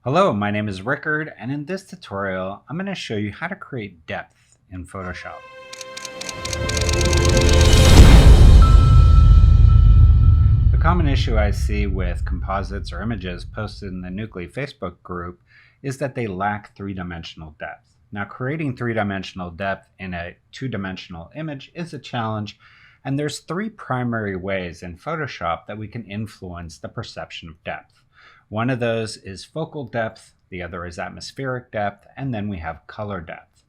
Hello, my name is Rickard, and in this tutorial, I'm going to show you how to create depth in Photoshop. The common issue I see with composites or images posted in the Nucly Facebook group is that they lack three-dimensional depth. Now, creating three-dimensional depth in a two-dimensional image is a challenge, and there's three primary ways in Photoshop that we can influence the perception of depth. One of those is focal depth, the other is atmospheric depth, and then we have color depth.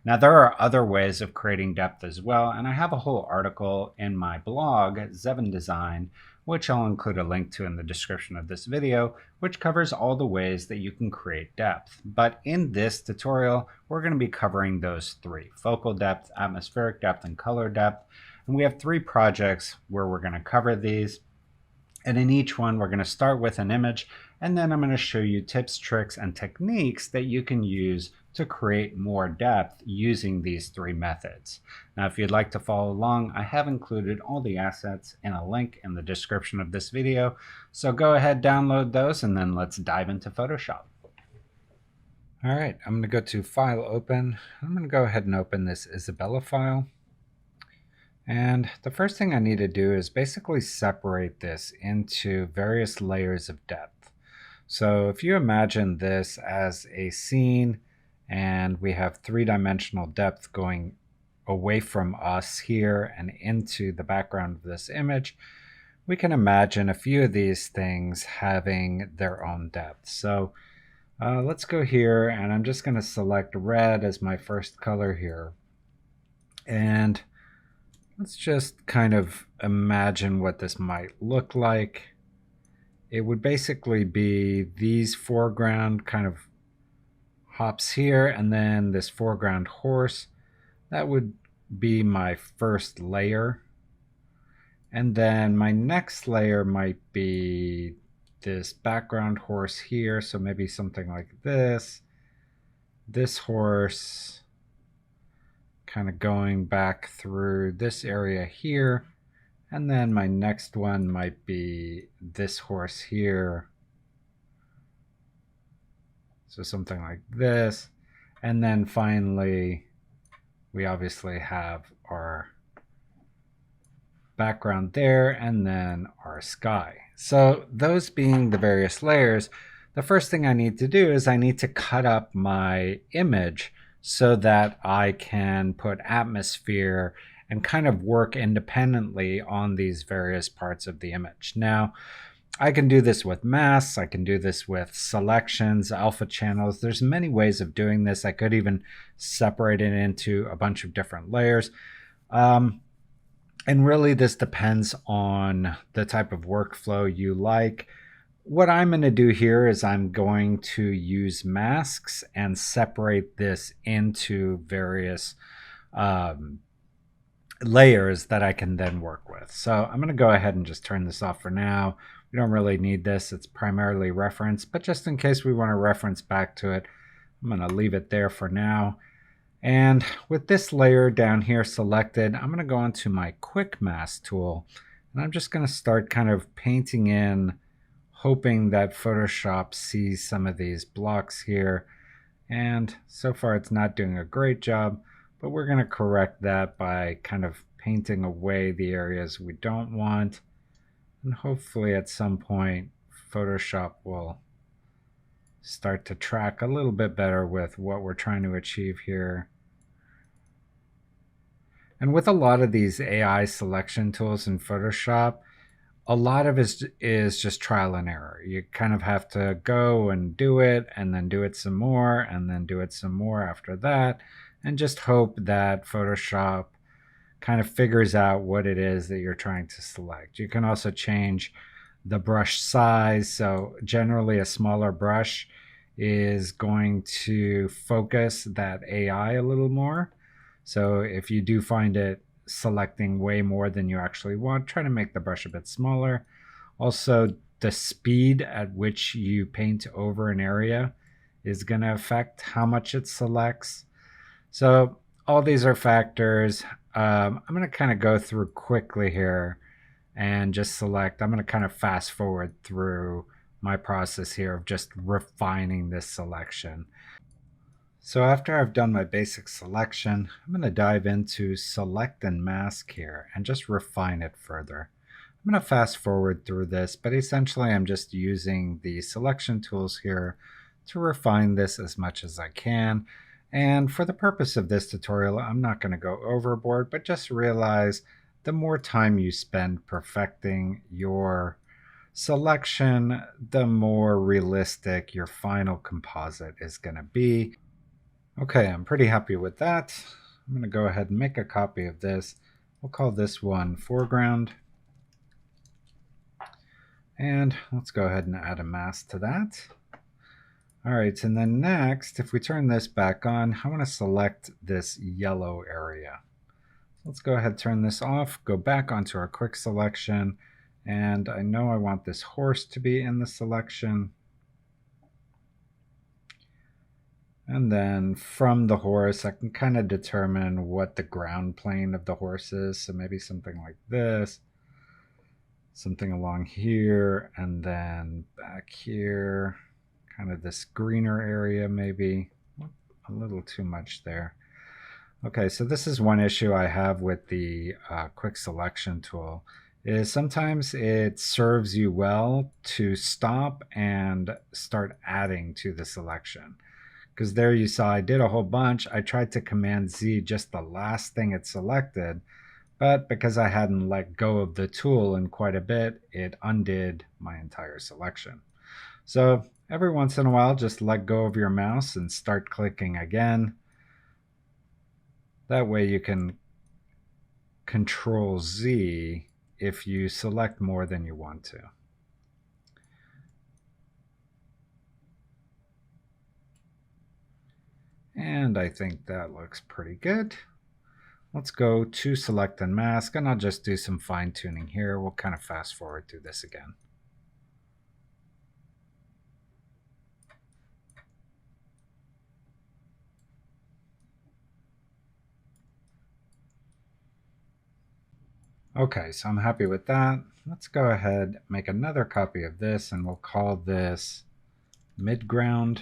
Now, there are other ways of creating depth as well, and I have a whole article in my blog, Zevin Design, which I'll include a link to in the description of this video, which covers all the ways that you can create depth. But in this tutorial, we're going to be covering those three: focal depth, atmospheric depth, and color depth. And we have three projects where we're going to cover these. And in each one, we're going to start with an image, and then I'm going to show you tips, tricks, and techniques that you can use to create more depth using these three methods. Now, if you'd like to follow along, I have included all the assets in a link in the description of this video. So go ahead, download those, and then let's dive into Photoshop. All right, I'm going to go to File, Open. I'm going to go ahead and open this Isabella file. And the first thing I need to do is basically separate this into various layers of depth. So if you imagine this as a scene and we have three-dimensional depth going away from us here and into the background of this image, we can imagine a few of these things having their own depth. So let's go here, and I'm just going to select red as my first color here. And let's just kind of imagine what this might look like. It would basically be these foreground kind of hops here, and then this foreground horse. That would be my first layer. And then my next layer might be this background horse here, so maybe something like this. This horse kind of going back through this area here, and then my next one might be this horse here, so something like this. And then finally we obviously have our background there, and then our sky. So those being the various layers, the first thing I need to do is I need to cut up my image so that I can put atmosphere and kind of work independently on these various parts of the image. Now, I can do this with masks, I can do this with selections, alpha channels. There's many ways of doing this. I could even separate it into a bunch of different layers. And really this depends on the type of workflow you like. What I'm going to do here is I'm going to use masks and separate this into various layers that I can then work with. So I'm going to go ahead and just turn this off for now. We don't really need this. It's primarily reference, but just in case we want to reference back to it, I'm going to leave it there for now. And with this layer down here selected, I'm going to go into my quick mask tool, and I'm just going to start kind of painting in, hoping that Photoshop sees some of these blocks here. And so far it's not doing a great job, but we're going to correct that by kind of painting away the areas we don't want. And hopefully at some point Photoshop will start to track a little bit better with what we're trying to achieve here. And with a lot of these AI selection tools in Photoshop, a lot of it is just trial and error. You kind of have to go and do it, and then do it some more, and then do it some more after that, and just hope that Photoshop kind of figures out what it is that you're trying to select. You can also change the brush size. So generally a smaller brush is going to focus that AI a little more. So if you do find it selecting way more than you actually want, try to make the brush a bit smaller. Also, the speed at which you paint over an area is going to affect how much it selects. So all these are factors. I'm going to kind of go through quickly here and just select. I'm going to kind of fast forward through my process here of just refining this selection. So after I've done my basic selection, I'm going to dive into select and mask here and just refine it further. I'm going to fast forward through this, but essentially I'm just using the selection tools here to refine this as much as I can. And for the purpose of this tutorial, I'm not going to go overboard, but just realize the more time you spend perfecting your selection, the more realistic your final composite is going to be. Okay, I'm pretty happy with that. I'm going to go ahead and make a copy of this. We'll call this one foreground. And let's go ahead and add a mask to that. All right, and then next, if we turn this back on, I want to select this yellow area. Let's go ahead and turn this off, go back onto our quick selection, and I know I want this horse to be in the selection. And then from the horse, I can kind of determine what the ground plane of the horse is. So maybe something like this, something along here, and then back here, kind of this greener area maybe. A little too much there. Okay, so this is one issue I have with the quick selection tool, is sometimes it serves you well to stop and start adding to the selection. Because there you saw I did a whole bunch. I tried to Command Z just the last thing it selected, but because I hadn't let go of the tool in quite a bit, it undid my entire selection. So every once in a while, just let go of your mouse and start clicking again. That way you can Control Z if you select more than you want to. And I think that looks pretty good. Let's go to select and mask, and I'll just do some fine tuning here. We'll kind of fast forward through this again. Okay, so I'm happy with that. Let's go ahead, make another copy of this, and we'll call this midground.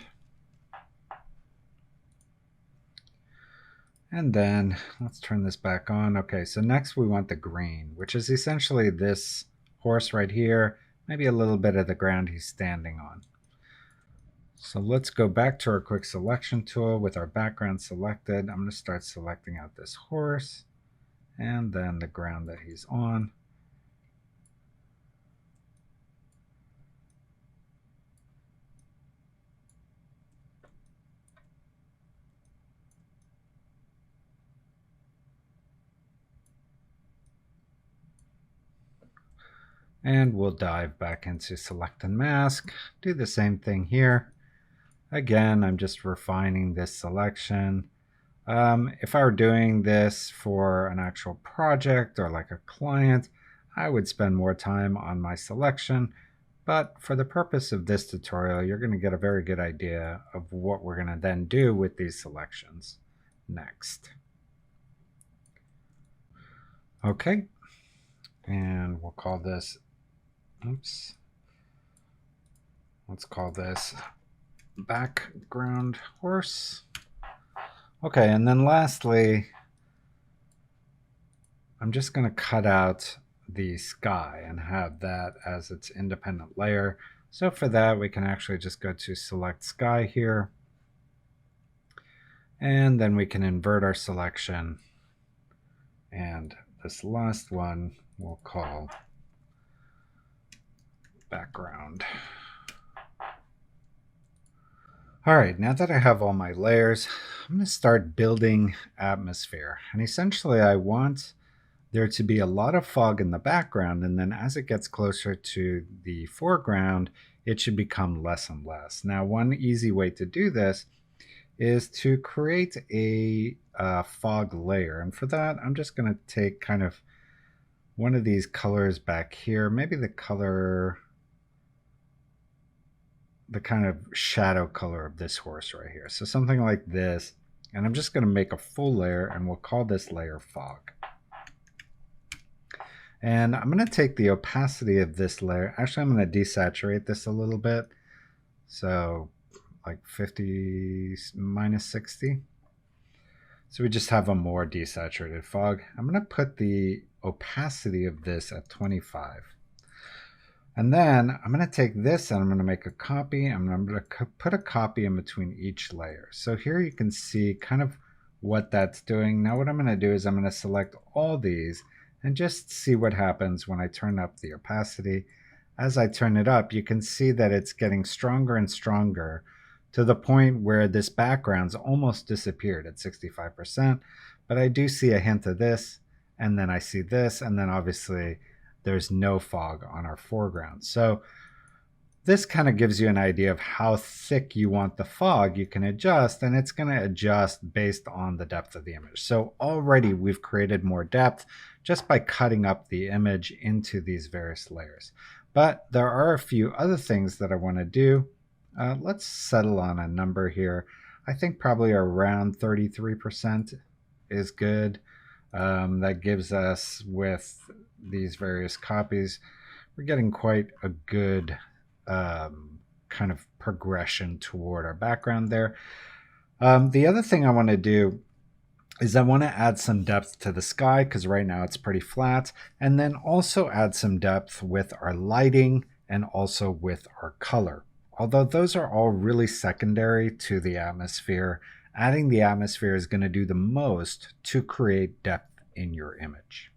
And then let's turn this back on. Okay, so next we want the green, which is essentially this horse right here, maybe a little bit of the ground he's standing on. So let's go back to our quick selection tool with our background selected. I'm going to start selecting out this horse and then the ground that he's on. And we'll dive back into select and mask, do the same thing here. Again, I'm just refining this selection. If I were doing this for an actual project or like a client, I would spend more time on my selection. But for the purpose of this tutorial, you're going to get a very good idea of what we're going to then do with these selections next. Okay, and we'll call this, let's call this background horse. Okay, and then lastly, I'm just going to cut out the sky and have that as its independent layer. So for that, we can actually just go to select sky here. And then we can invert our selection. And this last one we'll call background. All right, now that I have all my layers, I'm going to start building atmosphere. And essentially I want there to be a lot of fog in the background, and then as it gets closer to the foreground, it should become less and less. Now, one easy way to do this is to create a fog layer. And for that, I'm just going to take kind of one of these colors back here, maybe the color, the kind of shadow color of this horse right here. So something like this. And I'm just going to make a full layer, and we'll call this layer fog. And I'm going to take the opacity of this layer. Actually, I'm going to desaturate this a little bit. So like 50 minus 60. So we just have a more desaturated fog. I'm going to put the opacity of this at 25. And then I'm going to take this and I'm going to make a copy. I'm going to put a copy in between each layer. So here you can see kind of what that's doing. Now what I'm going to do is I'm going to select all these and just see what happens when I turn up the opacity. As I turn it up, you can see that it's getting stronger and stronger to the point where this background's almost disappeared at 65%. But I do see a hint of this, and then I see this, and then obviously there's no fog on our foreground. So this kind of gives you an idea of how thick you want the fog. You can adjust, and it's going to adjust based on the depth of the image. So already we've created more depth just by cutting up the image into these various layers. But there are a few other things that I want to do. Let's settle on a number here. I think probably around 33% is good. That gives us, with these various copies, we're getting quite a good kind of progression toward our background there. The other thing I want to do is I want to add some depth to the sky, because right now it's pretty flat, and then also add some depth with our lighting and also with our color. Although those are all really secondary to the atmosphere, adding the atmosphere is going to do the most to create depth in your image.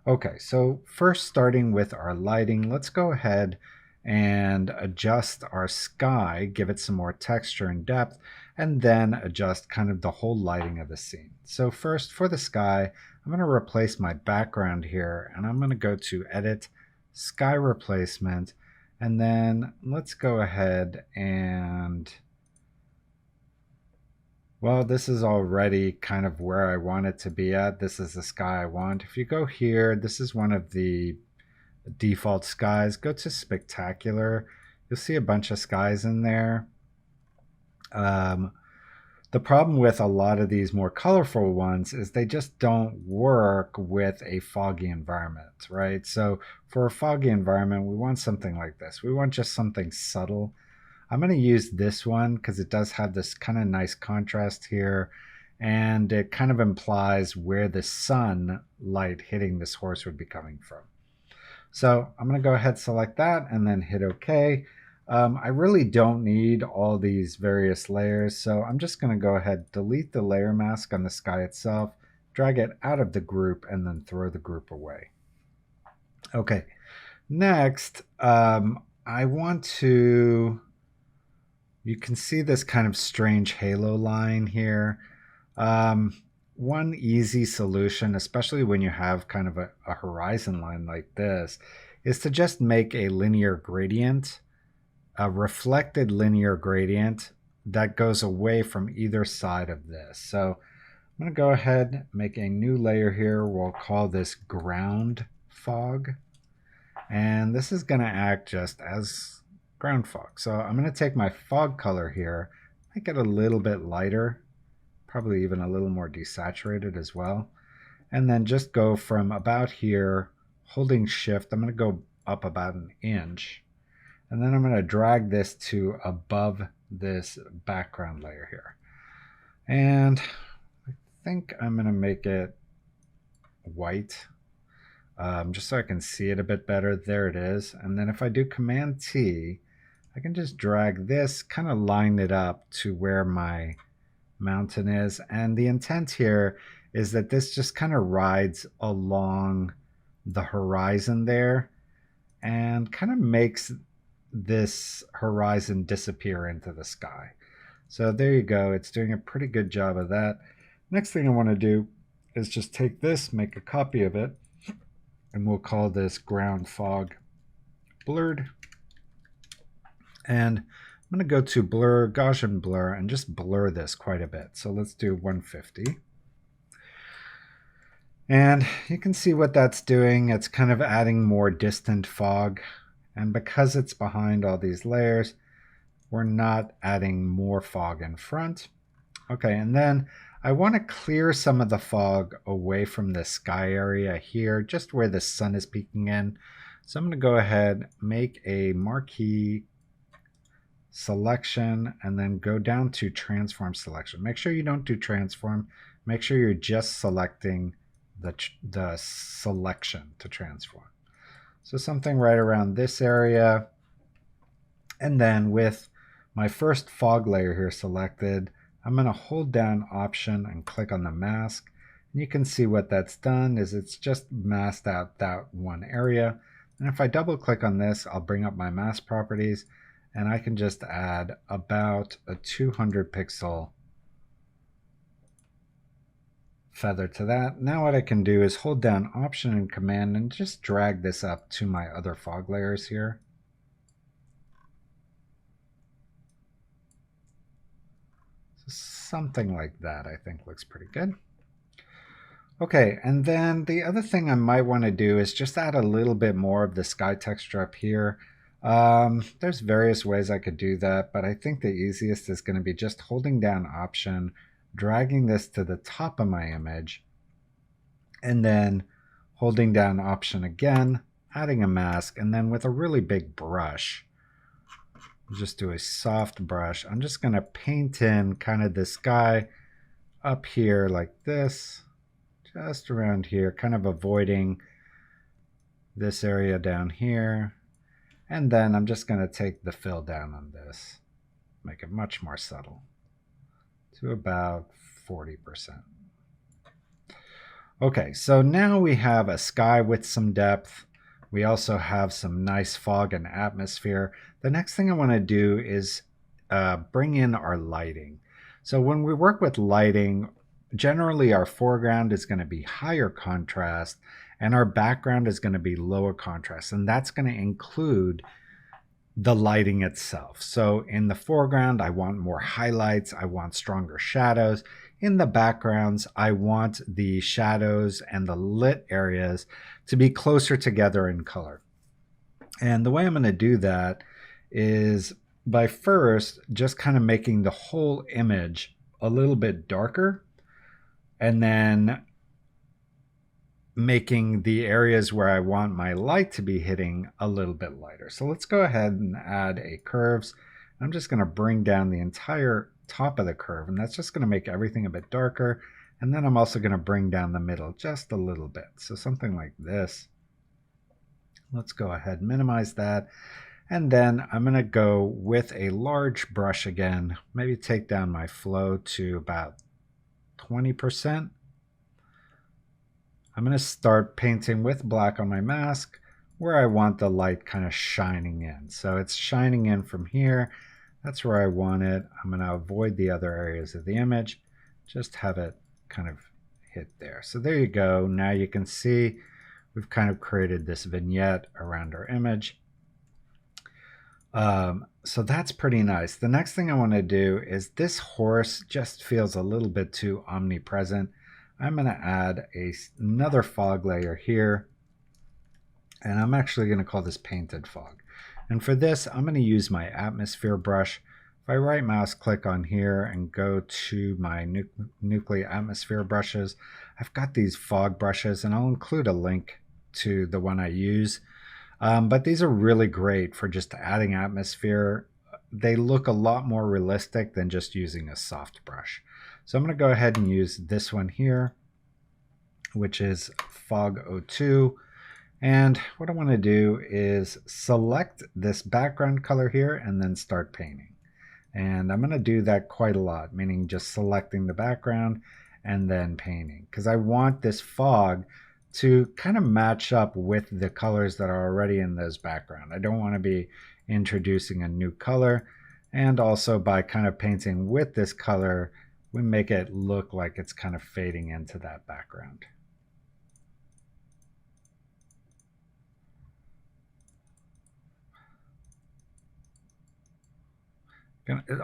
Okay, so first starting with our lighting, let's go ahead and adjust our sky, give it some more texture and depth, and then adjust kind of the whole lighting of the scene. So first for the sky, I'm going to replace my background here, and I'm going to go to Edit, Sky Replacement, and then let's go ahead and, well, this is already kind of where I want it to be at. This is the sky I want. If you go here, this is one of the default skies. Go to Spectacular. You'll see a bunch of skies in there. The problem with a lot of these more colorful ones is they just don't work with a foggy environment, right? So for a foggy environment, we want something like this. We want just something subtle. I'm going to use this one because it does have this kind of nice contrast here, and it kind of implies where the sun light hitting this horse would be coming from. So I'm going to go ahead, select that, and then hit OK. I really don't need all these various layers, so I'm just going to go ahead, delete the layer mask on the sky itself, drag it out of the group, and then throw the group away. Okay, next, I want to, you can see this kind of strange halo line here. One easy solution, especially when you have kind of a horizon line like this, is to just make a linear gradient, a reflected linear gradient that goes away from either side of this. So I'm going to go ahead, make a new layer here. We'll call this ground fog. And this is going to act just as ground fog. So I'm going to take my fog color here, make it a little bit lighter, probably even a little more desaturated as well. And then just go from about here, holding shift, I'm going to go up about an inch. And then I'm going to drag this to above this background layer here. And I think I'm going to make it white, just so I can see it a bit better. There it is. And then if I do Command T, I can just drag this, kind of line it up to where my mountain is. And the intent here is that this just kind of rides along the horizon there and kind of makes this horizon disappear into the sky. So there you go. It's doing a pretty good job of that. Next thing I want to do is just take this, make a copy of it, and we'll call this ground fog blurred. And I'm going to go to blur, Gaussian blur, and just blur this quite a bit. So let's do 150. And you can see what that's doing. It's kind of adding more distant fog. And because it's behind all these layers, we're not adding more fog in front. Okay, and then I want to clear some of the fog away from the sky area here, just where the sun is peeking in. So I'm going to go ahead, make a marquee selection, and then go down to transform selection. Make sure you don't do transform. Make sure you're just selecting the selection to transform. So something right around this area. And then with my first fog layer here selected, I'm going to hold down Option and click on the mask. And you can see what that's done is it's just masked out that one area. And if I double click on this, I'll bring up my mask properties and I can just add about a 200 pixel feather to that. Now what I can do is hold down Option and Command and just drag this up to my other fog layers here. Something like that I think looks pretty good. Okay, and then the other thing I might want to do is just add a little bit more of the sky texture up here. There's various ways I could do that, but I think the easiest is going to be just holding down Option, dragging this to the top of my image, and then holding down Option again, adding a mask, and then with a really big brush, just do a soft brush. I'm just going to paint in kind of the sky up here like this, just around here, kind of avoiding this area down here. And then I'm just going to take the fill down on this, make it much more subtle to about 40%. Okay, so now we have a sky with some depth. We also have some nice fog and atmosphere. The next thing I want to do is bring in our lighting. So when we work with lighting, generally our foreground is going to be higher contrast and our background is going to be lower contrast, and that's going to include the lighting itself. So in the foreground, I want more highlights, I want stronger shadows. In the backgrounds, I want the shadows and the lit areas to be closer together in color. And the way I'm going to do that is by first just kind of making the whole image a little bit darker, and then making the areas where I want my light to be hitting a little bit lighter. So let's go ahead and add a curves. I'm just going to bring down the entire top of the curve, and that's just going to make everything a bit darker. And then I'm also going to bring down the middle just a little bit. So something like this. Let's go ahead and minimize that. And then I'm going to go with a large brush again, maybe take down my flow to about 20%. I'm going to start painting with black on my mask where I want the light kind of shining in. So it's shining in from here. That's where I want it. I'm going to avoid the other areas of the image, just have it kind of hit there. So there you go. Now you can see we've kind of created this vignette around our image. So that's pretty nice. The next thing I want to do is this horse just feels a little bit too omnipresent. I'm going to add another fog layer here, and I'm actually going to call this painted fog. And for this, I'm going to use my atmosphere brush. If I right mouse click on here and go to my Nucly atmosphere brushes, I've got these fog brushes, and I'll include a link to the one I use. But these are really great for just adding atmosphere. They look a lot more realistic than just using a soft brush. So I'm going to go ahead and use this one here, which is Fog 02. And what I want to do is select this background color here and then start painting. And I'm going to do that quite a lot, meaning just selecting the background and then painting, because I want this fog to kind of match up with the colors that are already in this background. I don't want to be introducing a new color. And also by kind of painting with this color, we make it look like it's kind of fading into that background.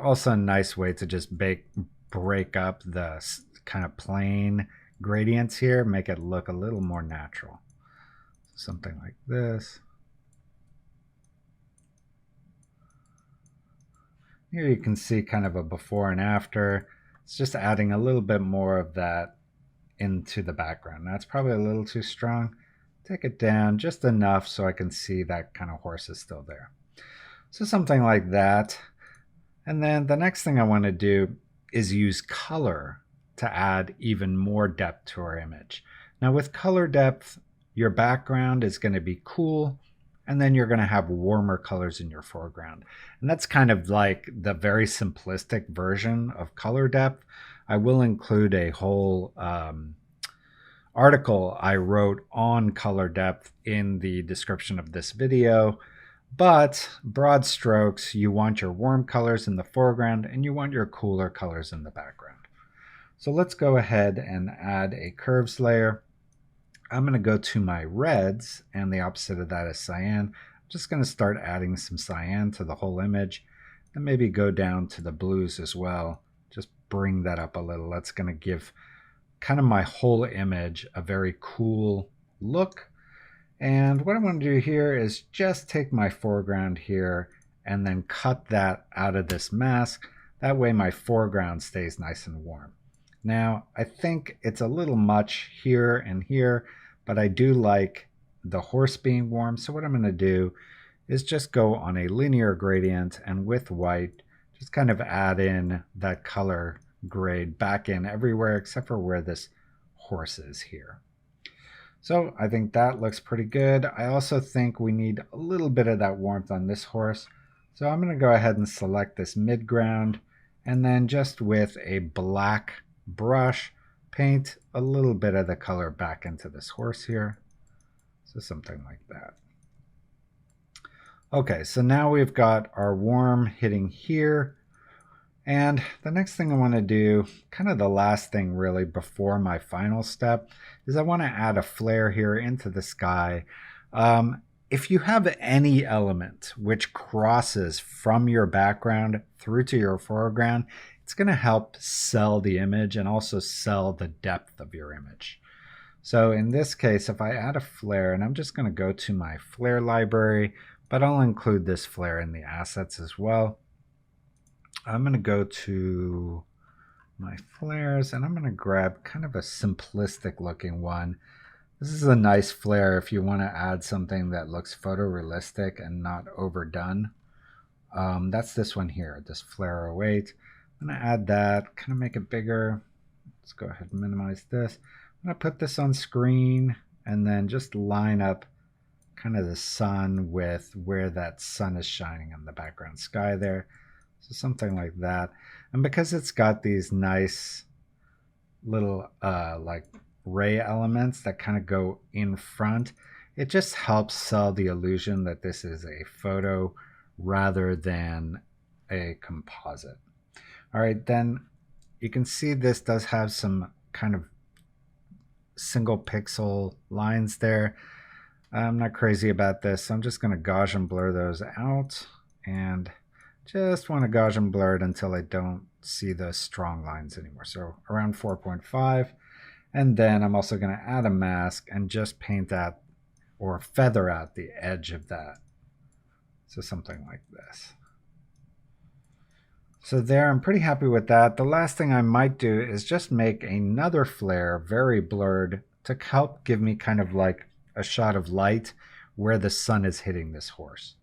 Also a nice way to just break up the kind of plain gradients here, make it look a little more natural. Something like this. Here you can see kind of a before and after. It's just adding a little bit more of that into the background. Now it's probably a little too strong. Take it down just enough so I can see that kind of horse is still there. So something like that. And then the next thing I want to do is use color to add even more depth to our image. Now with color depth, your background is going to be cool, and then you're going to have warmer colors in your foreground. And that's kind of like the very simplistic version of color depth. I will include a whole article I wrote on color depth in the description of this video. But broad strokes, you want your warm colors in the foreground and you want your cooler colors in the background. So let's go ahead and add a curves layer. I'm going to go to my reds, and the opposite of that is cyan. I'm just going to start adding some cyan to the whole image, and maybe go down to the blues as well. Just bring that up a little. That's going to give kind of my whole image a very cool look. And what I want to do here is just take my foreground here and then cut that out of this mask. That way my foreground stays nice and warm. Now, I think it's a little much here and here, but I do like the horse being warm. So what I'm going to do is just go on a linear gradient, and with white, just kind of add in that color grade back in everywhere except for where this horse is here. So I think that looks pretty good. I also think we need a little bit of that warmth on this horse. So I'm going to go ahead and select this midground, and then just with a black brush, paint a little bit of the color back into this horse here. So something like that. Okay, so now we've got our warm hitting here. And the next thing I want to do, kind of the last thing really before my final step, is I want to add a flare here into the sky. If you have any element which crosses from your background through to your foreground, it's going to help sell the image and also sell the depth of your image. So in this case, if I add a flare, and I'm just going to go to my flare library, but I'll include this flare in the assets as well. I'm going to go to my flares, and I'm going to grab kind of a simplistic looking one. This is a nice flare if you want to add something that looks photorealistic and not overdone. That's this one here, this flare 08. I'm going to add that, kind of make it bigger. Let's go ahead and minimize this. I'm going to put this on screen and then just line up kind of the sun with where that sun is shining on the background sky there. So something like that. And because it's got these nice little like ray elements that kind of go in front, it just helps sell the illusion that this is a photo rather than a composite. All right, then you can see this does have some kind of single pixel lines there. I'm not crazy about this, so I'm just going to Gaussian blur those out, and just want to Gaussian blur it until I don't see those strong lines anymore. So around 4.5. And then I'm also going to add a mask and just paint out or feather out the edge of that. So something like this. So there, I'm pretty happy with that. The last thing I might do is just make another flare very blurred to help give me kind of like a shot of light where the sun is hitting this horse.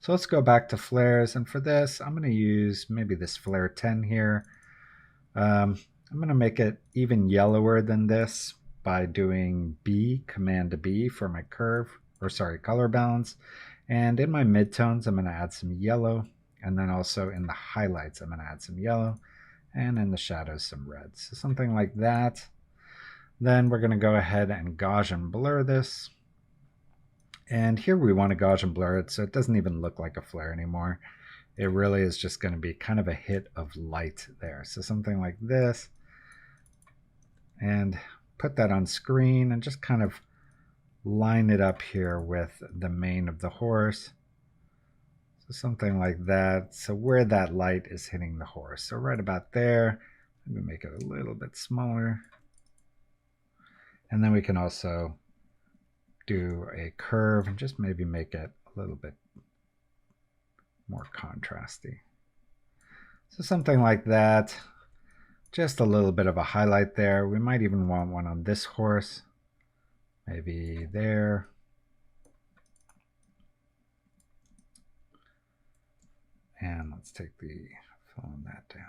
So let's go back to flares, and for this I'm going to use maybe this flare 10 here. I'm going to make it even yellower than this by doing B, Command B for my curve, or sorry, color balance. And in my midtones I'm going to add some yellow, and then also in the highlights I'm going to add some yellow, and in the shadows some red. So something like that. Then we're going to go ahead and Gaussian blur this. And here we want to Gaussian blur it so it doesn't even look like a flare anymore. It really is just going to be kind of a hit of light there. So something like this. And put that on screen and just kind of line it up here with the mane of the horse. So something like that. So where that light is hitting the horse. So right about there. Maybe make it a little bit smaller. And then we can also do a curve and just maybe make it a little bit more contrasty. So something like that. Just a little bit of a highlight there. We might even want one on this horse. Maybe there. And let's take the fill that down.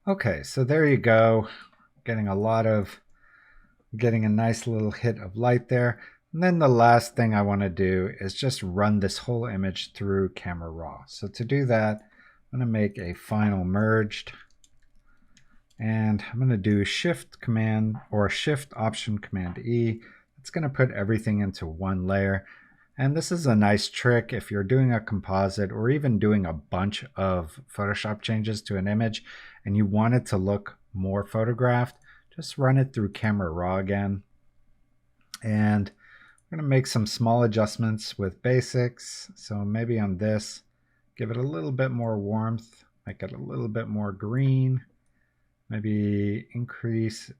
Okay, so there you go. Getting a nice little hit of light there. And then the last thing I want to do is just run this whole image through Camera Raw. So to do that, I'm going to make a final merged. And I'm going to do Shift Command or Shift Option Command E. It's going to put everything into one layer. And this is a nice trick if you're doing a composite or even doing a bunch of Photoshop changes to an image and you want it to look more photographed, just run it through Camera Raw again. And I'm going to make some small adjustments with basics. So maybe on this, give it a little bit more warmth, make it a little bit more green, maybe increase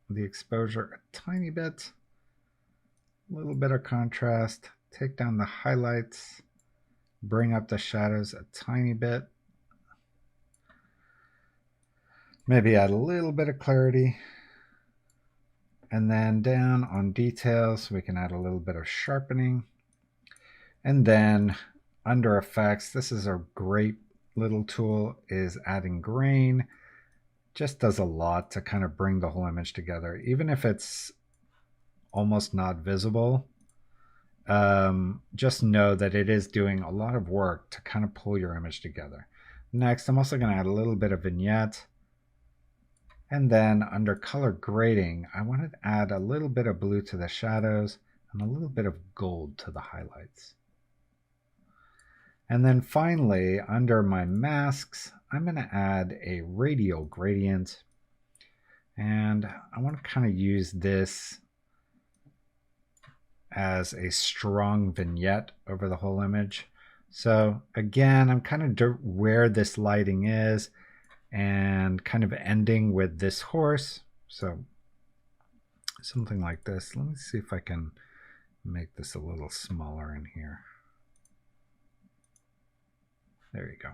the exposure a tiny bit. A little bit of contrast, take down the highlights, bring up the shadows a tiny bit, maybe add a little bit of clarity, and then down on details we can add a little bit of sharpening. And then under effects, this is a great little tool, is adding grain. Just does a lot to kind of bring the whole image together, even if it's almost not visible. Just know that it is doing a lot of work to kind of pull your image together. Next, I'm also going to add a little bit of vignette. And then under color grading, I want to add a little bit of blue to the shadows and a little bit of gold to the highlights. And then finally, under my masks, I'm going to add a radial gradient. And I want to kind of use this as a strong vignette over the whole image. So again, I'm kind of where this lighting is and kind of ending with this horse. So something like this. Let me see if I can make this a little smaller in here. There you go.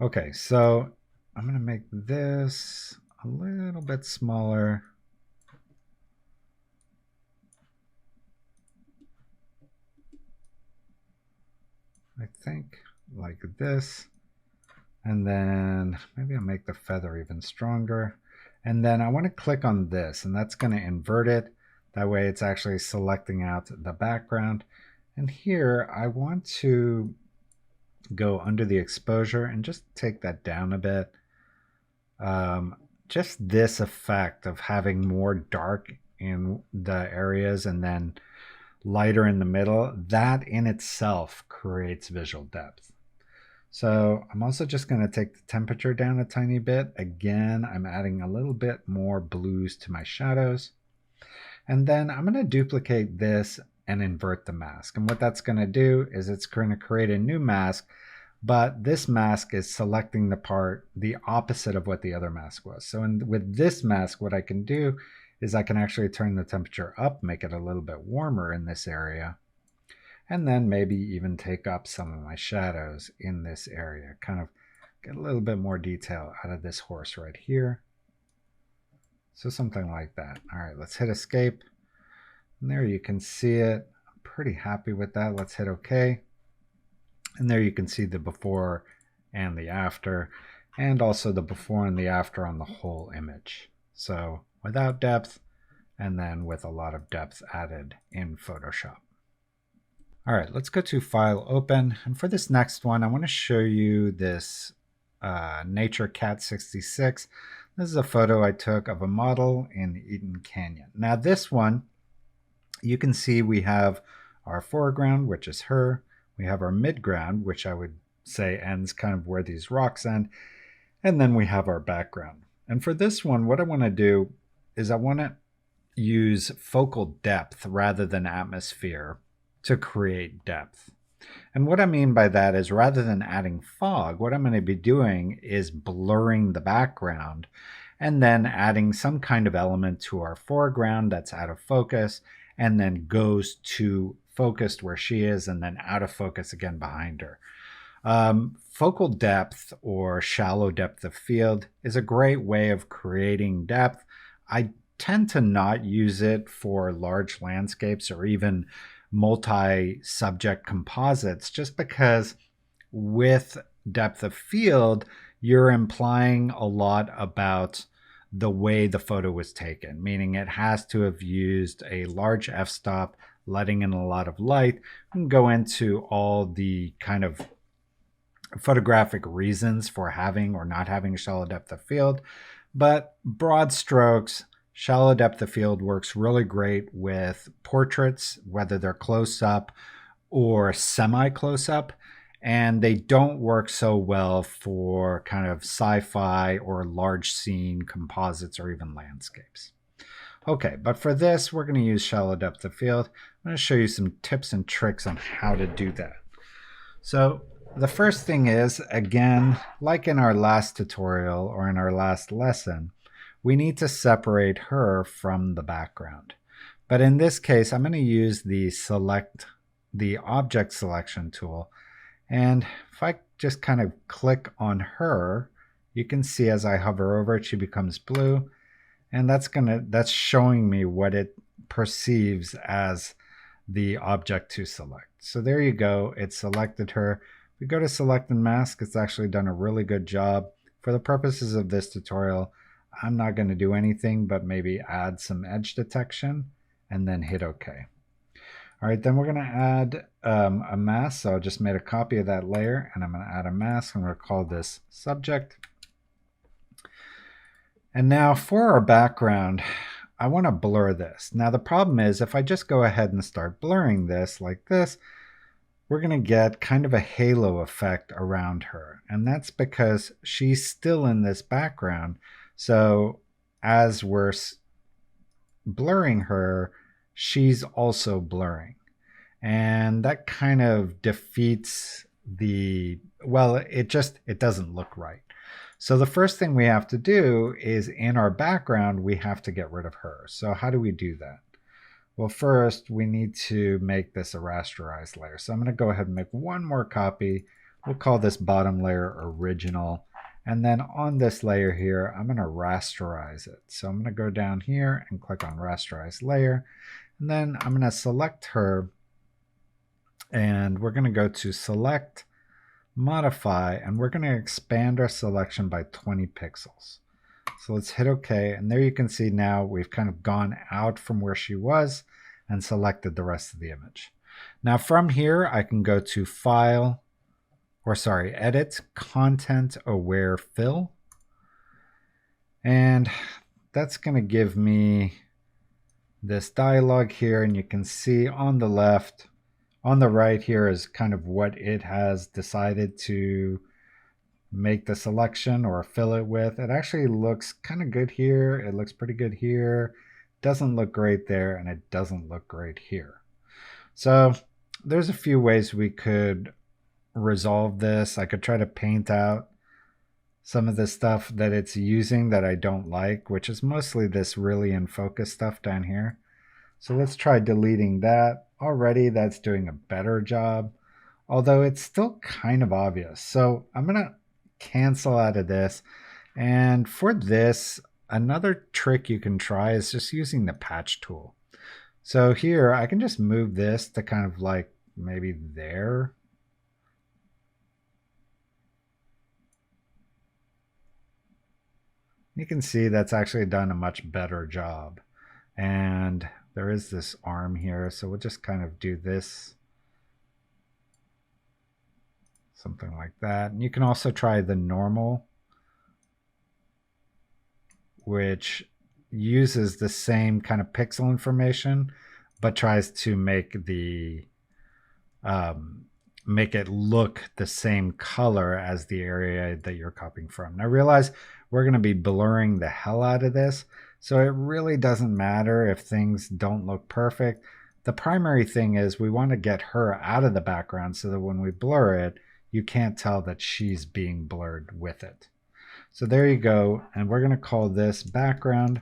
Okay, so I'm going to make this a little bit smaller. I think like this. And then maybe I'll make the feather even stronger. And then I want to click on this, and that's going to invert it. That way it's actually selecting out the background. And here I want to go under the exposure and just take that down a bit. Just this effect of having more dark in the areas and then lighter in the middle, that in itself creates visual depth. So I'm also just going to take the temperature down a tiny bit. Again, I'm adding a little bit more blues to my shadows. And then I'm going to duplicate this and invert the mask. And what that's going to do is it's going to create a new mask, but this mask is selecting the part the opposite of what the other mask was. So with this mask, what I can do is I can actually turn the temperature up, make it a little bit warmer in this area, and then maybe even take up some of my shadows in this area, kind of get a little bit more detail out of this horse right here. So something like that. All right, let's hit escape. And there you can see it. I'm pretty happy with that. Let's hit OK. And there you can see the before and the after, and also the before and the after on the whole image. So without depth, and then with a lot of depth added in Photoshop. All right, let's go to File, Open. And for this next one, I want to show you this Nature Cat 66. This is a photo I took of a model in Eaton Canyon. Now this one, you can see we have our foreground, which is her. We have our midground, which I would say ends kind of where these rocks end. And then we have our background. And for this one, what I want to do is I want to use focal depth rather than atmosphere to create depth. And what I mean by that is rather than adding fog, what I'm going to be doing is blurring the background and then adding some kind of element to our foreground that's out of focus and then goes to focused where she is and then out of focus again behind her. Focal depth or shallow depth of field is a great way of creating depth. I tend to not use it for large landscapes or even multi-subject composites just because with depth of field, you're implying a lot about the way the photo was taken, meaning it has to have used a large f-stop, letting in a lot of light. We can go into all the kind of photographic reasons for having or not having shallow depth of field, but broad strokes, shallow depth of field works really great with portraits, whether they're close up or semi close up, and they don't work so well for kind of sci-fi or large scene composites or even landscapes. Okay, but for this, we're going to use shallow depth of field. I'm going to show you some tips and tricks on how to do that. So the first thing is, again, like in our last tutorial or in our last lesson, we need to separate her from the background. But in this case, I'm going to use the object selection tool. And if I just kind of click on her, you can see as I hover over it, she becomes blue. And that's showing me what it perceives as the object to select. So there you go. It selected her. If we go to select and mask, it's actually done a really good job. For the purposes of this tutorial, I'm not going to do anything but maybe add some edge detection and then hit OK. All right, then we're going to add a mask. So I just made a copy of that layer and I'm going to add a mask. I'm going to call this subject. And now for our background, I want to blur this. Now the problem is if I just go ahead and start blurring this like this, we're going to get kind of a halo effect around her. And that's because she's still in this background. So as we're blurring her, she's also blurring. And that kind of defeats it doesn't look right. So the first thing we have to do is in our background, we have to get rid of her. So how do we do that? Well, first we need to make this a rasterized layer. So I'm going to go ahead and make one more copy. We'll call this bottom layer original. And then on this layer here, I'm going to rasterize it. So I'm going to go down here and click on rasterize layer. And then I'm going to select her. And we're going to go to select, modify, and we're going to expand our selection by 20 pixels. So let's hit OK. And there you can see now we've kind of gone out from where she was and selected the rest of the image. Now from here, I can go to Edit, Content Aware Fill. And that's going to give me this dialog here. And you can see on the left, on the right here is kind of what it has decided to make the selection or fill it with. It actually looks kind of good here. It looks pretty good here. Doesn't look great there, and it doesn't look great here. So there's a few ways we could resolve this. I could try to paint out some of the stuff that it's using that I don't like, which is mostly this really in focus stuff down here. So let's try deleting that. Already that's doing a better job, although it's still kind of obvious. So I'm going to cancel out of this. And for this, another trick you can try is just using the patch tool. So here I can just move this to kind of like maybe there. You can see that's actually done a much better job. And there is this arm here, so we'll just kind of do this. Something like that. And you can also try the normal, which uses the same kind of pixel information, but tries to make it look the same color as the area that you're copying from. Now realize we're going to be blurring the hell out of this. So it really doesn't matter if things don't look perfect. The primary thing is we want to get her out of the background so that when we blur it, you can't tell that she's being blurred with it. So there you go. And we're going to call this background.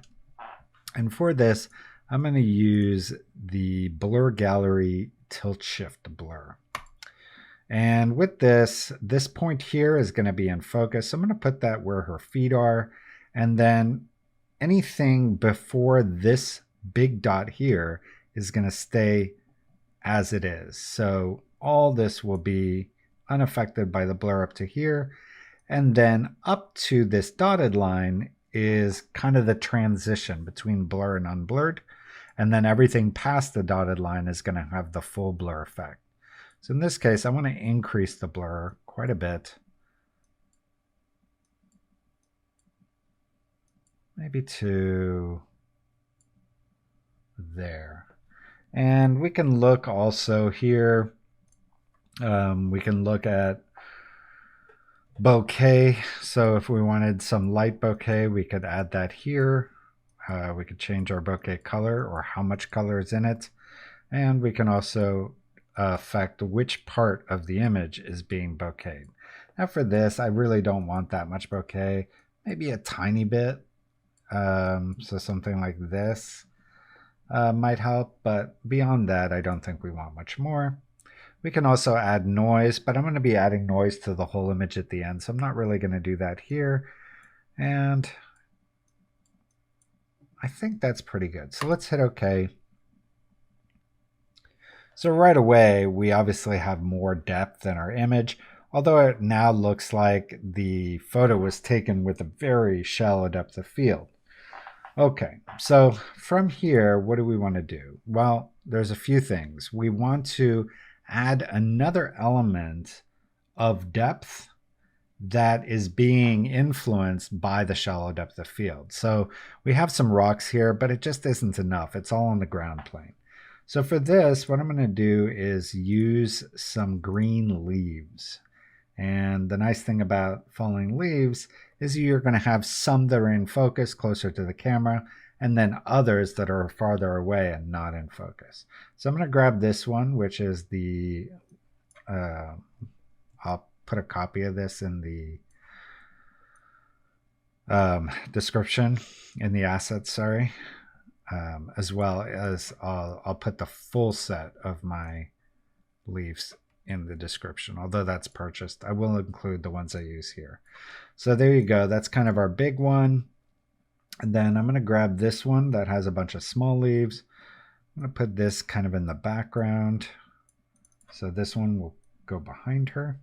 And for this, I'm going to use the Blur Gallery Tilt Shift Blur. And with this point here is going to be in focus. So I'm going to put that where her feet are. And then anything before this big dot here is going to stay as it is. So all this will be unaffected by the blur up to here. And then up to this dotted line is kind of the transition between blur and unblurred. And then everything past the dotted line is going to have the full blur effect. So in this case, I want to increase the blur quite a bit. Maybe to there. And we can look also here. We can look at bokeh. So if we wanted some light bokeh, we could add that here. We could change our bokeh color or how much color is in it. And we can also affect which part of the image is being bokeh'd. Now for this, I really don't want that much bokeh, maybe a tiny bit. So something like this might help, but beyond that, I don't think we want much more. We can also add noise, but I'm going to be adding noise to the whole image at the end, so I'm not really going to do that here. And I think that's pretty good. So let's hit OK. So right away, we obviously have more depth in our image, although it now looks like the photo was taken with a very shallow depth of field. Okay, so from here, what do we want to do? Well, there's a few things. We want to add another element of depth that is being influenced by the shallow depth of field. So we have some rocks here, but it just isn't enough. It's all on the ground plane. So for this, what I'm going to do is use some green leaves. And the nice thing about falling leaves is you're going to have some that are in focus closer to the camera, and then others that are farther away and not in focus. So I'm going to grab this one, which is the, I'll put a copy of this in the description, in the assets, sorry. As well as I'll put the full set of my leaves in the description. Although that's purchased, I will include the ones I use here. So there you go. That's kind of our big one. And then I'm going to grab this one that has a bunch of small leaves. I'm going to put this kind of in the background. So this one will go behind her.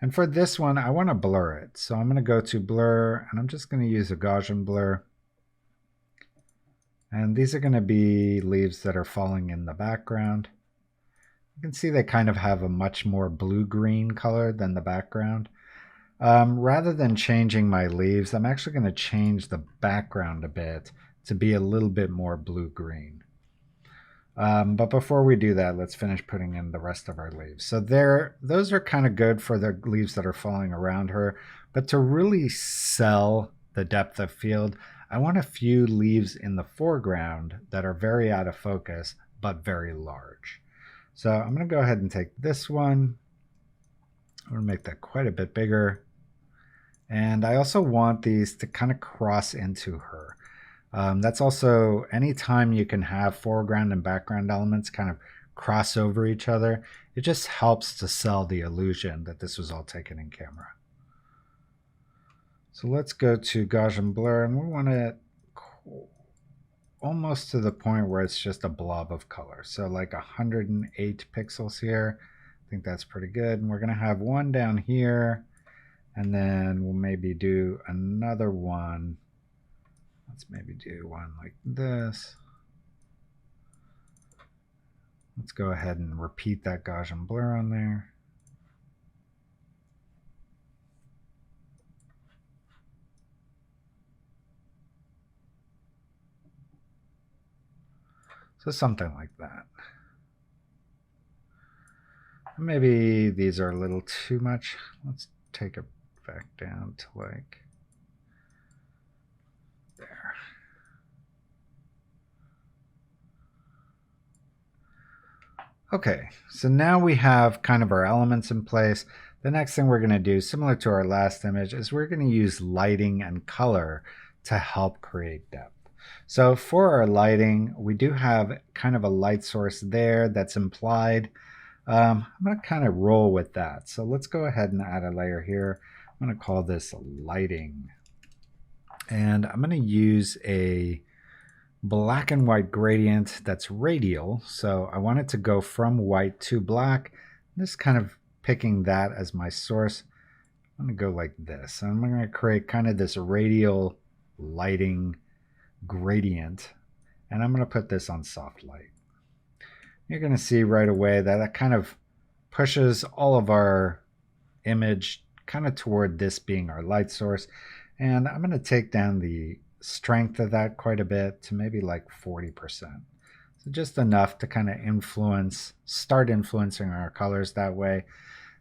And for this one, I want to blur it. So I'm going to go to blur, and I'm just going to use a Gaussian blur. And these are going to be leaves that are falling in the background. You can see they kind of have a much more blue-green color than the background. Rather than changing my leaves, I'm actually going to change the background a bit to be a little bit more blue-green. But before we do that, let's finish putting in the rest of our leaves. So those are kind of good for the leaves that are falling around her. But to really sell the depth of field, I want a few leaves in the foreground that are very out of focus, but very large. So I'm going to go ahead and take this one. I'm going to make that quite a bit bigger. And I also want these to kind of cross into her. That's also anytime you can have foreground and background elements kind of cross over each other, it just helps to sell the illusion that this was all taken in camera. So let's go to Gaussian blur, and we want it almost to the point where it's just a blob of color. So like 108 pixels here. I think that's pretty good. And we're going to have one down here, and then we'll maybe do another one. Let's maybe do one like this. Let's go ahead and repeat that Gaussian blur on there. So something like that. Maybe these are a little too much. Let's take it back down to like there. Okay, so now we have kind of our elements in place. The next thing we're going to do, similar to our last image, is we're going to use lighting and color to help create depth. So for our lighting, we do have kind of a light source there that's implied. I'm going to kind of roll with that. So let's go ahead and add a layer here. I'm going to call this lighting. And I'm going to use a black and white gradient that's radial. So I want it to go from white to black. I'm just kind of picking that as my source. I'm going to go like this. I'm going to create kind of this radial lighting gradient. And I'm going to put this on soft light. You're going to see right away that that kind of pushes all of our image kind of toward this being our light source. And I'm going to take down the strength of that quite a bit to maybe like 40%. So just enough to kind of start influencing our colors that way.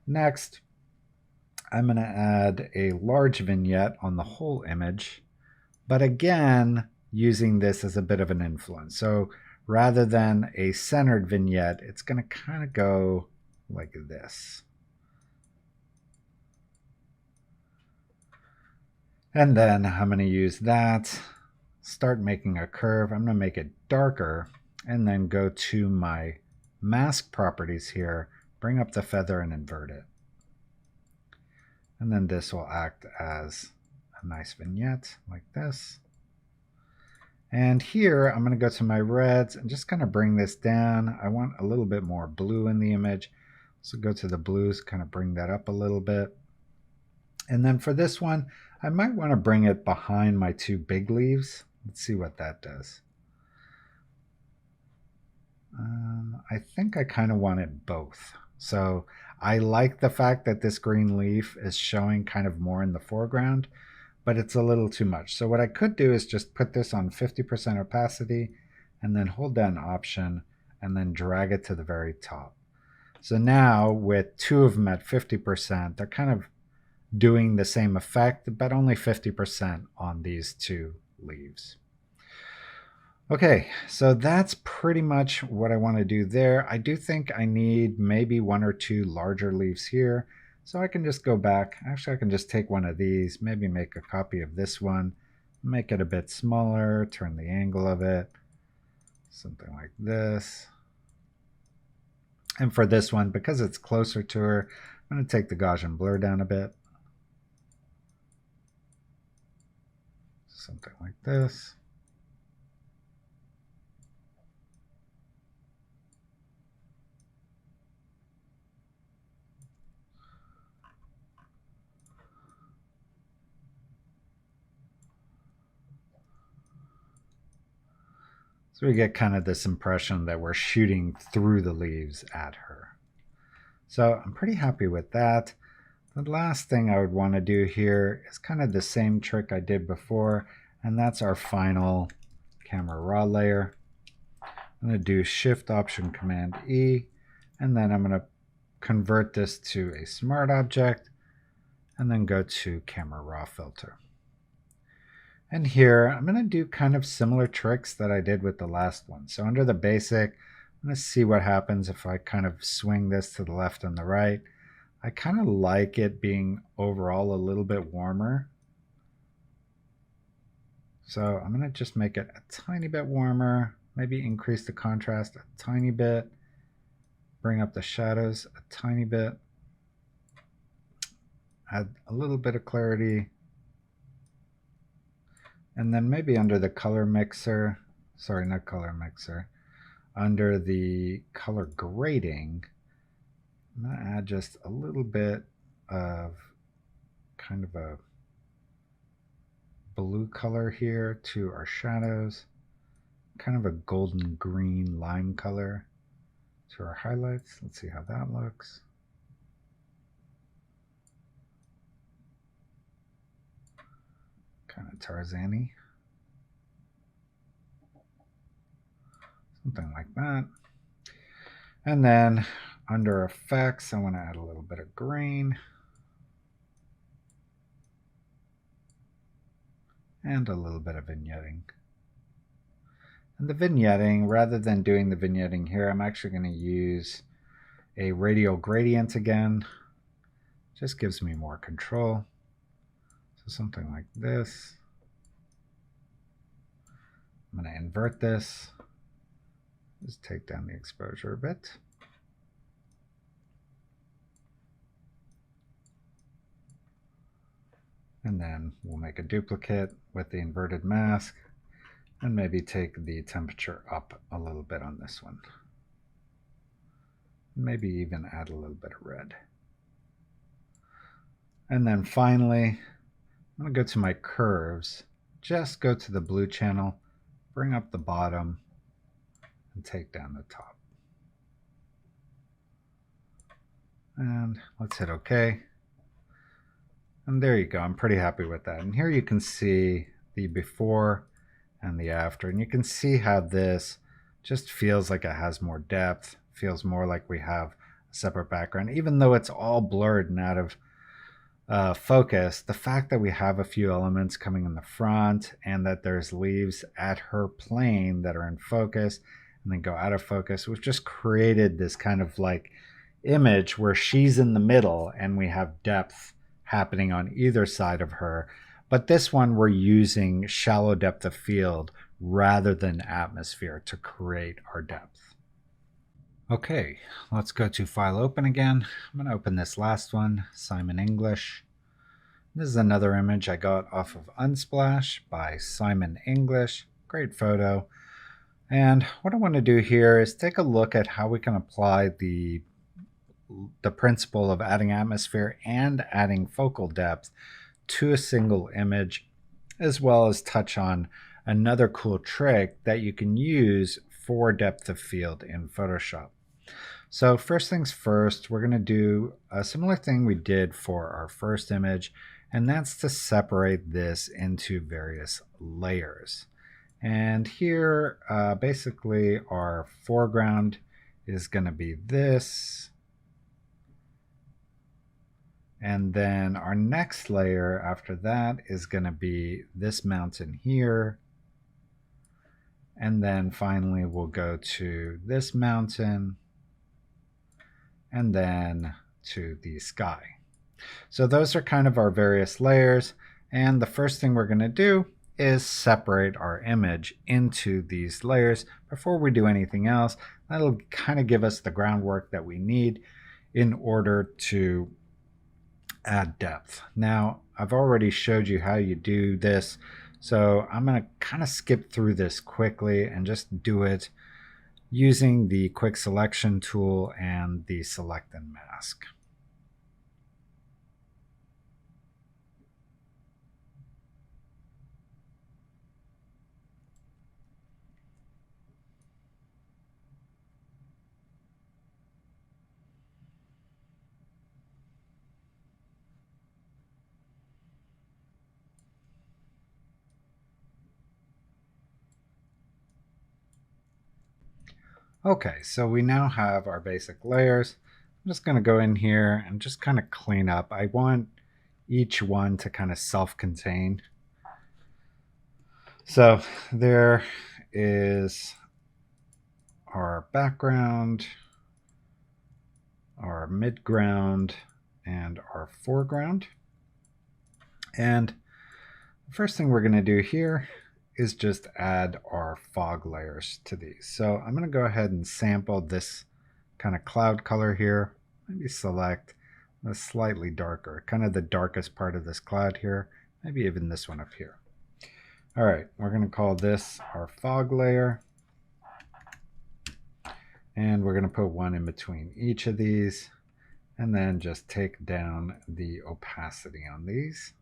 Next, I'm going to add a large vignette on the whole image, but again, using this as a bit of an influence. So rather than a centered vignette, it's going to kind of go like this. And then I'm going to use that, start making a curve. I'm going to make it darker, and then go to my mask properties here, bring up the feather and invert it. And then this will act as a nice vignette like this. And here I'm going to go to my reds and just kind of bring this down. I want a little bit more blue in the image. So go to the blues, kind of bring that up a little bit. And then for this one, I might want to bring it behind my two big leaves. Let's see what that does. I think I kind of want it both. So I like the fact that this green leaf is showing kind of more in the foreground, but it's a little too much. So what I could do is just put this on 50% opacity and then hold down Option and then drag it to the very top. So now with two of them at 50%, they're kind of doing the same effect, but only 50% on these two leaves. Okay, so that's pretty much what I want to do there. I do think I need maybe one or two larger leaves here. So I can just go back. Actually, I can just take one of these, maybe make a copy of this one, make it a bit smaller, turn the angle of it, something like this. And for this one, because it's closer to her, I'm going to take the Gaussian blur down a bit. Something like this. So we get kind of this impression that we're shooting through the leaves at her. So I'm pretty happy with that. The last thing I would want to do here is kind of the same trick I did before, and that's our final camera raw layer. I'm going to do Shift Option Command E, and then I'm going to convert this to a smart object, and then go to Camera Raw Filter. And here, I'm going to do kind of similar tricks that I did with the last one. So under the basic, I'm going to see what happens if I kind of swing this to the left and the right. I kind of like it being overall a little bit warmer. So I'm going to just make it a tiny bit warmer, maybe increase the contrast a tiny bit, bring up the shadows a tiny bit, add a little bit of clarity. And then maybe under the color mixer, sorry, not color mixer, under the color grading, I'm going to add just a little bit of kind of a blue color here to our shadows, kind of a golden green lime color to our highlights. Let's see how that looks. Kind of Tarzan-y. Something like that. And then under effects, I want to add a little bit of green. And a little bit of vignetting. And the vignetting, rather than doing the vignetting here, I'm actually going to use a radial gradient again. Just gives me more control. So something like this. I'm going to invert this. Just take down the exposure a bit. And then we'll make a duplicate with the inverted mask and maybe take the temperature up a little bit on this one. Maybe even add a little bit of red. And then finally, I'm going to go to my curves, just go to the blue channel, bring up the bottom, and take down the top. And let's hit OK. And there you go. I'm pretty happy with that. And here you can see the before and the after. And you can see how this just feels like it has more depth, feels more like we have a separate background. Even though it's all blurred and out of focus, the fact that we have a few elements coming in the front and that there's leaves at her plane that are in focus and then go out of focus, we've just created this kind of like image where she's in the middle and we have depth happening on either side of her. But this one we're using shallow depth of field rather than atmosphere to create our depth. Okay, let's go to File Open again. I'm going to open this last one, Simon English. This is another image I got off of Unsplash by Simon English. Great photo. And what I want to do here is take a look at how we can apply the principle of adding atmosphere and adding focal depth to a single image, as well as touch on another cool trick that you can use for depth of field in Photoshop. So first things first, we're going to do a similar thing we did for our first image, and that's to separate this into various layers. And here, basically our foreground is going to be this. And then our next layer after that is going to be this mountain here. And then finally we'll go to this mountain and then to the sky. So those are kind of our various layers. And the first thing we're going to do is separate our image into these layers before we do anything else. That'll kind of give us the groundwork that we need in order to add depth. Now, I've already showed you how you do this, so I'm going to kind of skip through this quickly and just do it using the quick selection tool and the select and mask. Okay, so we now have our basic layers. I'm just going to go in here and just kind of clean up. I want each one to kind of self-contain. So there is our background, our midground, and our foreground. And the first thing we're going to do here is just add our fog layers to these. So I'm going to go ahead and sample this kind of cloud color here. Maybe select a slightly darker, kind of the darkest part of this cloud here. Maybe even this one up here. All right, we're going to call this our fog layer. And we're going to put one in between each of these. And then just take down the opacity on these.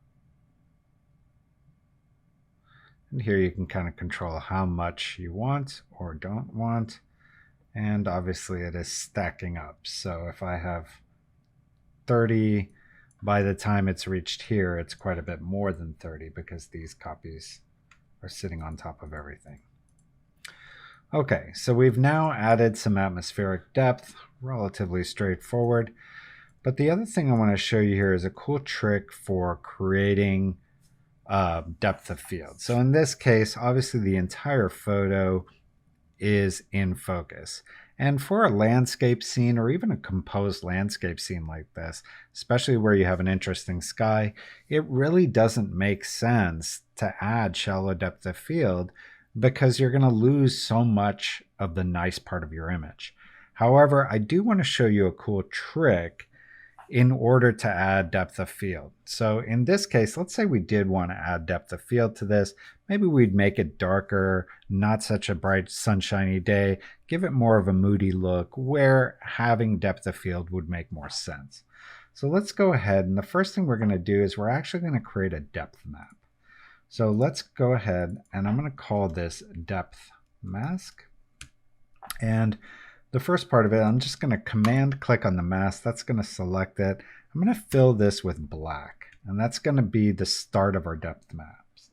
And here you can kind of control how much you want or don't want. And obviously it is stacking up. So if I have 30, by the time it's reached here, it's quite a bit more than 30 because these copies are sitting on top of everything. Okay, so we've now added some atmospheric depth, relatively straightforward. But the other thing I want to show you here is a cool trick for creating depth of field. So in this case, obviously the entire photo is in focus. And for a landscape scene or even a composed landscape scene like this, especially where you have an interesting sky, it really doesn't make sense to add shallow depth of field because you're going to lose so much of the nice part of your image. However, I do want to show you a cool trick in order to add depth of field. So in this case, let's say we did want to add depth of field to this. Maybe we'd make it darker, not such a bright sunshiny day, give it more of a moody look where having depth of field would make more sense. So let's go ahead, and the first thing we're going to do is we're actually going to create a depth map. So let's go ahead, and I'm going to call this depth mask. And the first part of it, I'm just going to command click on the mask. That's going to select it. I'm going to fill this with black, and that's going to be the start of our depth maps.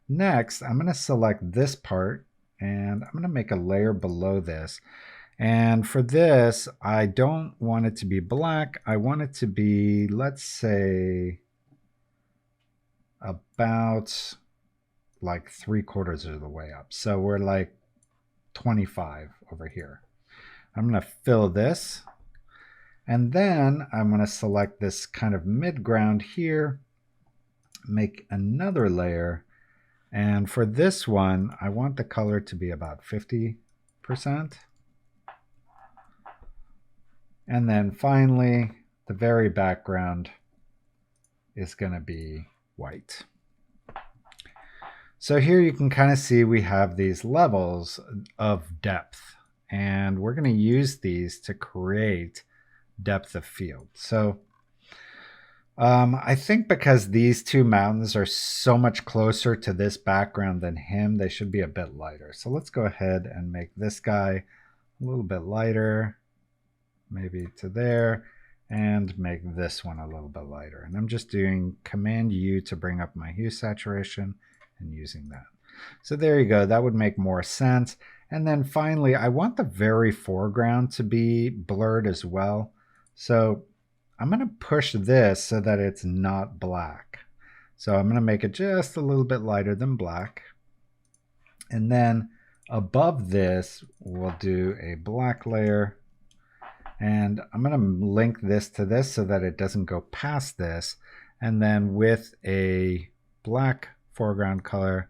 Next, I'm going to select this part, and I'm going to make a layer below this. And for this, I don't want it to be black. I want it to be, let's say, about like 3/4 of the way up. So we're like 25 over here. I'm going to fill this, and then I'm going to select this kind of mid-ground here, make another layer, and for this one, I want the color to be about 50%. And then finally, the very background is going to be white. So here you can kind of see we have these levels of depth, and we're going to use these to create depth of field. So I think because these two mountains are so much closer to this background than him, they should be a bit lighter. So let's go ahead and make this guy a little bit lighter, maybe to there, and make this one a little bit lighter. And I'm just doing Command U to bring up my hue saturation and using that. So there you go. That would make more sense. And then finally, I want the very foreground to be blurred as well. So I'm going to push this so that it's not black. So I'm going to make it just a little bit lighter than black. And then above this, we'll do a black layer. And I'm going to link this to this so that it doesn't go past this. And then with a black foreground color,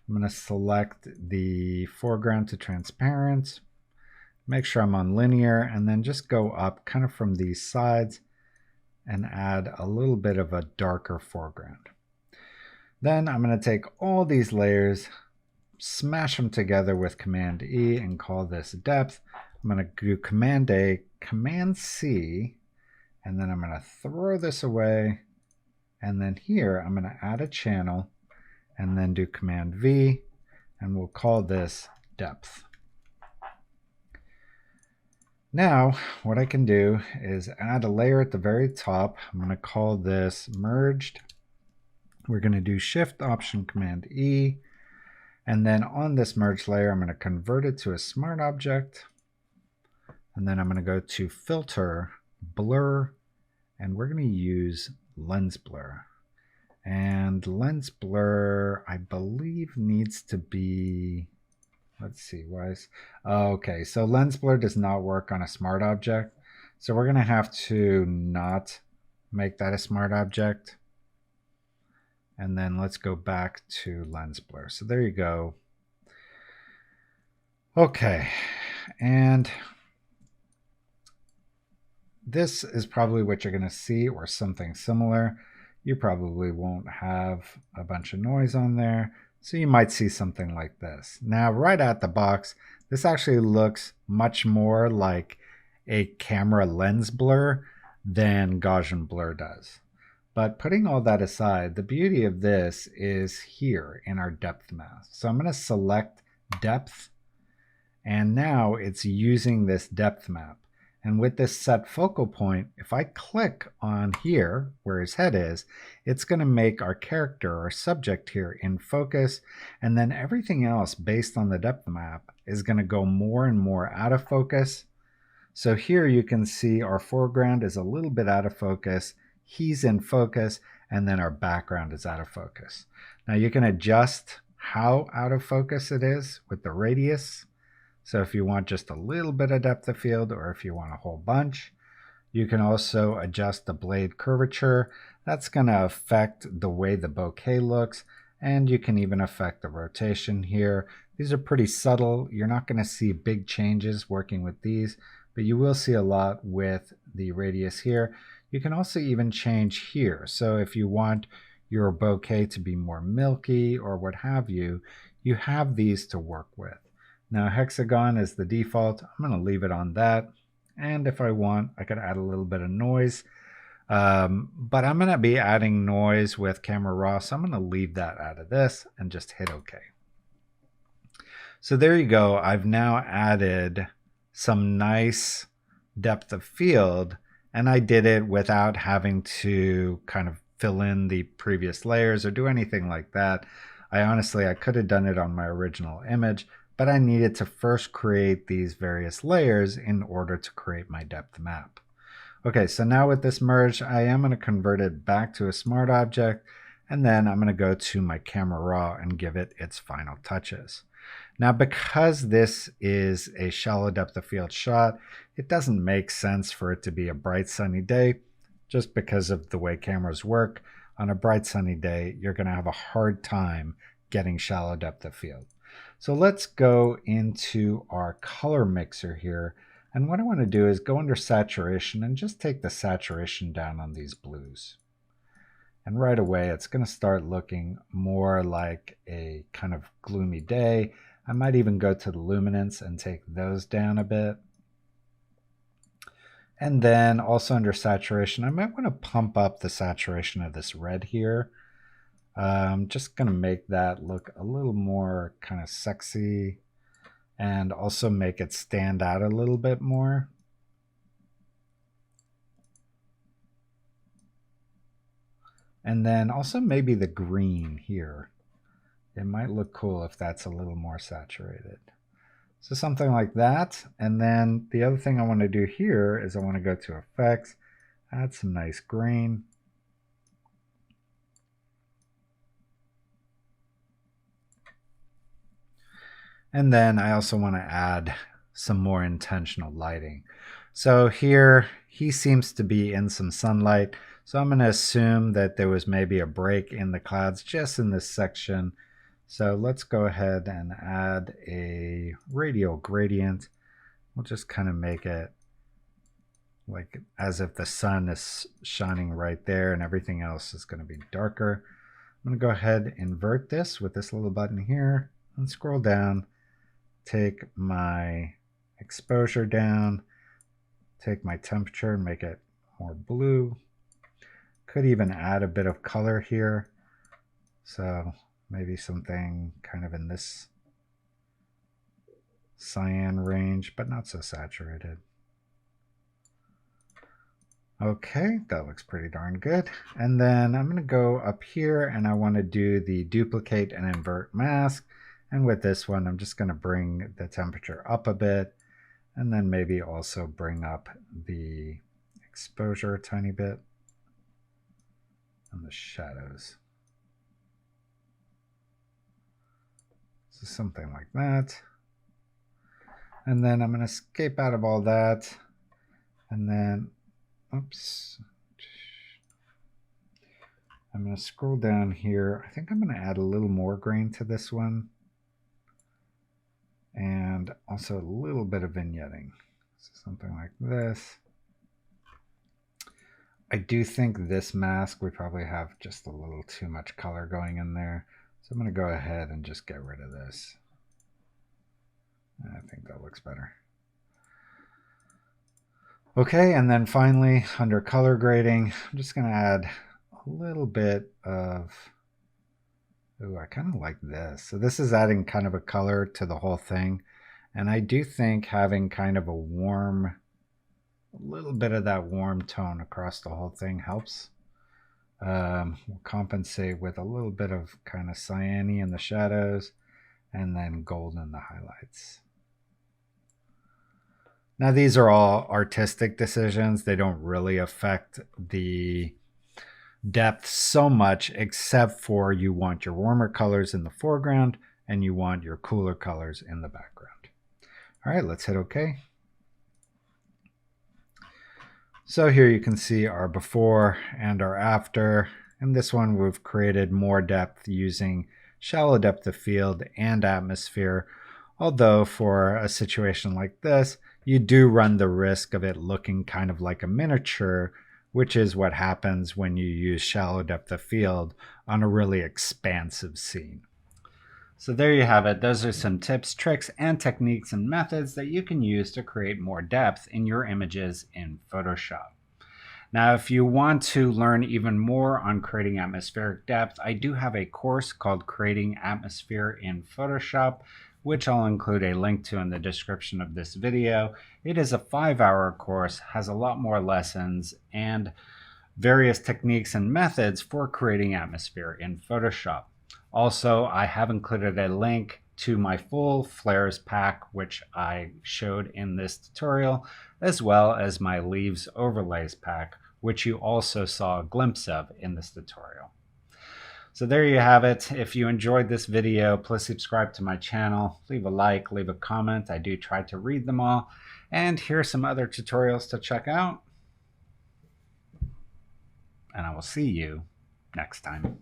I'm going to select the foreground to transparent, make sure I'm on linear, and then just go up kind of from these sides and add a little bit of a darker foreground. Then I'm going to take all these layers, smash them together with Command E and call this depth. I'm going to do Command A, Command C, and then I'm going to throw this away. And then here I'm going to add a channel and then do Command V, and we'll call this depth. Now, what I can do is add a layer at the very top. I'm going to call this merged. We're going to do Shift Option Command E, and then on this merged layer, I'm going to convert it to a smart object. And then I'm going to go to Filter, Blur, and we're going to use Lens Blur. And Lens Blur, I believe, needs to be, let's see, okay, so Lens Blur does not work on a smart object. So we're going to have to not make that a smart object. And then let's go back to Lens Blur. So there you go. Okay, and this is probably what you're going to see, or something similar. You probably won't have a bunch of noise on there, so you might see something like this. Now, right out the box, this actually looks much more like a camera lens blur than Gaussian blur does. But putting all that aside, the beauty of this is here in our depth mask. So I'm going to select depth, and now it's using this depth map. And with this set focal point, if I click on here where his head is, it's going to make our character or subject here in focus, and then everything else based on the depth map is going to go more and more out of focus. So here you can see our foreground is a little bit out of focus, he's in focus, and then our background is out of focus. Now you can adjust how out of focus it is with the radius. So if you want just a little bit of depth of field, or if you want a whole bunch, you can also adjust the blade curvature. That's going to affect the way the bokeh looks, and you can even affect the rotation here. These are pretty subtle. You're not going to see big changes working with these, but you will see a lot with the radius here. You can also even change here. So if you want your bouquet to be more milky or what have you, you have these to work with. Now hexagon is the default. I'm going to leave it on that. And if I want, I could add a little bit of noise. But I'm going to be adding noise with camera raw, so I'm going to leave that out of this and just hit OK. So there you go. I've now added some nice depth of field, and I did it without having to kind of fill in the previous layers or do anything like that. I could have done it on my original image, but I needed to first create these various layers in order to create my depth map. Okay, so now with this merged, I am going to convert it back to a smart object, and then I'm going to go to my camera raw and give it its final touches. Now, because this is a shallow depth of field shot, it doesn't make sense for it to be a bright sunny day, just because of the way cameras work. On a bright sunny day, you're going to have a hard time getting shallow depth of field. So let's go into our color mixer here. And what I want to do is go under saturation and just take the saturation down on these blues. And right away, it's going to start looking more like a kind of gloomy day. I might even go to the luminance and take those down a bit. And then also under saturation, I might want to pump up the saturation of this red here. I'm just going to make that look a little more kind of sexy and also make it stand out a little bit more. And then also maybe the green here. It might look cool if that's a little more saturated. So something like that. And then the other thing I want to do here is I want to go to effects, add some nice green. And then I also want to add some more intentional lighting. So here he seems to be in some sunlight. So I'm going to assume that there was maybe a break in the clouds just in this section. So let's go ahead and add a radial gradient. We'll just kind of make it like as if the sun is shining right there and everything else is going to be darker. I'm going to go ahead and invert this with this little button here and scroll down. Take my exposure down, take my temperature and make it more blue. Could even add a bit of color here. So maybe something kind of in this cyan range, but not so saturated. Okay, that looks pretty darn good. And then I'm going to go up here and I want to do the duplicate and invert mask. And with this one, I'm just going to bring the temperature up a bit and then maybe also bring up the exposure a tiny bit and the shadows. So something like that. And then I'm going to escape out of all that. And then, oops. I'm going to scroll down here. I think I'm going to add a little more grain to this one. And also a little bit of vignetting. So something like this. I do think this mask, we probably have just a little too much color going in there. So I'm going to go ahead and just get rid of this. I think that looks better. Okay, and then finally, under color grading, I'm just going to add a little bit of, ooh, I kind of like this. So this is adding kind of a color to the whole thing. And I do think having kind of a little bit of that warm tone across the whole thing helps. We'll compensate with a little bit of kind of cyany in the shadows and then gold in the highlights. Now these are all artistic decisions. They don't really affect the depth so much, except for you want your warmer colors in the foreground and you want your cooler colors in the background. All right, let's hit OK. So here you can see our before and our after. In this one, we've created more depth using shallow depth of field and atmosphere. Although for a situation like this, you do run the risk of it looking kind of like a miniature, which is what happens when you use shallow depth of field on a really expansive scene. So there you have it. Those are some tips, tricks, and techniques and methods that you can use to create more depth in your images in Photoshop. Now, if you want to learn even more on creating atmospheric depth, I do have a course called Creating Atmosphere in Photoshop, which I'll include a link to in the description of this video. It is a 5-hour course, has a lot more lessons, and various techniques and methods for creating atmosphere in Photoshop. Also, I have included a link to my full flares pack, which I showed in this tutorial, as well as my leaves overlays pack, which you also saw a glimpse of in this tutorial. So there you have it. If you enjoyed this video, please subscribe to my channel, leave a like, leave a comment. I do try to read them all. And here's some other tutorials to check out. And I will see you next time.